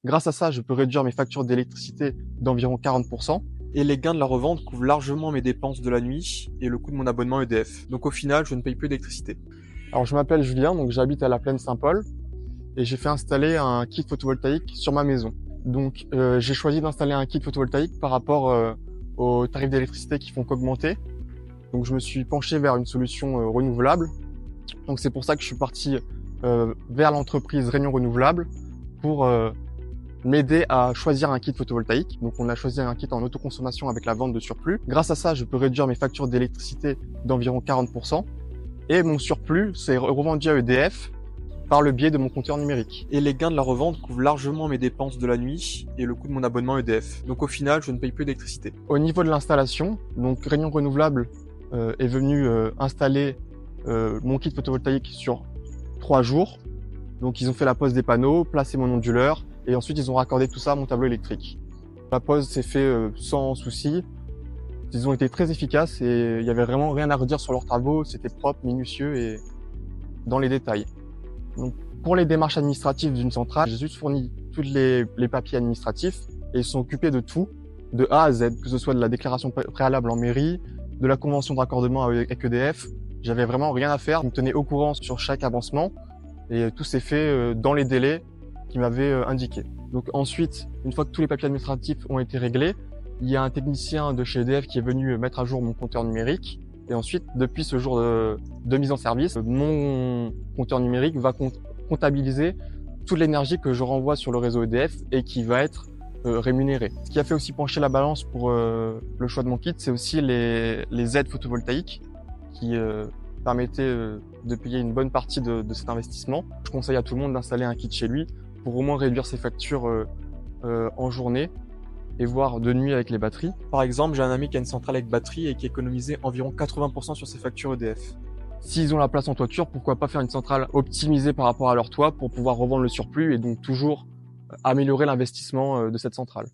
Grâce à ça, je peux réduire mes factures d'électricité d'environ 40%. Et les gains de la revente couvrent largement mes dépenses de la nuit et le coût de mon abonnement EDF. Donc au final, je ne paye plus d'électricité. Alors je m'appelle Julien, donc j'habite à la Plaine Saint-Paul et j'ai fait installer un kit photovoltaïque sur ma maison. Donc j'ai choisi d'installer un kit photovoltaïque par rapport aux tarifs d'électricité qui font qu'augmenter. Donc je me suis penché vers une solution renouvelable. Donc c'est pour ça que je suis parti vers l'entreprise Réunion Renouvelable pour m'aider à choisir un kit photovoltaïque. Donc on a choisi un kit en autoconsommation avec la vente de surplus. Grâce à ça, je peux réduire mes factures d'électricité d'environ 40%. Et mon surplus, c'est revendu à EDF par le biais de mon compteur numérique. Et les gains de la revente couvrent largement mes dépenses de la nuit et le coût de mon abonnement EDF. Donc au final, je ne paye plus d'électricité. Au niveau de l'installation, donc Réunion Renouvelable est venu installer mon kit photovoltaïque sur 3 jours. Donc ils ont fait la pose des panneaux, placé mon onduleur et ensuite ils ont raccordé tout ça à mon tableau électrique. La pose s'est faite sans souci. Ils ont été très efficaces et il y avait vraiment rien à redire sur leurs travaux. C'était propre, minutieux et dans les détails. Donc, pour les démarches administratives d'une centrale, j'ai juste fourni tous les papiers administratifs et ils sont occupés de tout, de A à Z, que ce soit de la déclaration préalable en mairie, de la convention de raccordement avec EDF. J'avais vraiment rien à faire. Ils me tenaient au courant sur chaque avancement et tout s'est fait dans les délais qu'ils m'avaient indiqués. Donc ensuite, une fois que tous les papiers administratifs ont été réglés, il y a un technicien de chez EDF qui est venu mettre à jour mon compteur numérique. Et ensuite, depuis ce jour de mise en service, mon compteur numérique va comptabiliser toute l'énergie que je renvoie sur le réseau EDF et qui va être rémunérée. Ce qui a fait aussi pencher la balance pour le choix de mon kit, c'est aussi les aides photovoltaïques qui permettaient de payer une bonne partie de cet investissement. Je conseille à tout le monde d'installer un kit chez lui pour au moins réduire ses factures en journée et voire de nuit avec les batteries. Par exemple, j'ai un ami qui a une centrale avec batterie et qui économisait environ 80% sur ses factures EDF. S'ils ont la place en toiture, pourquoi pas faire une centrale optimisée par rapport à leur toit pour pouvoir revendre le surplus et donc toujours améliorer l'investissement de cette centrale.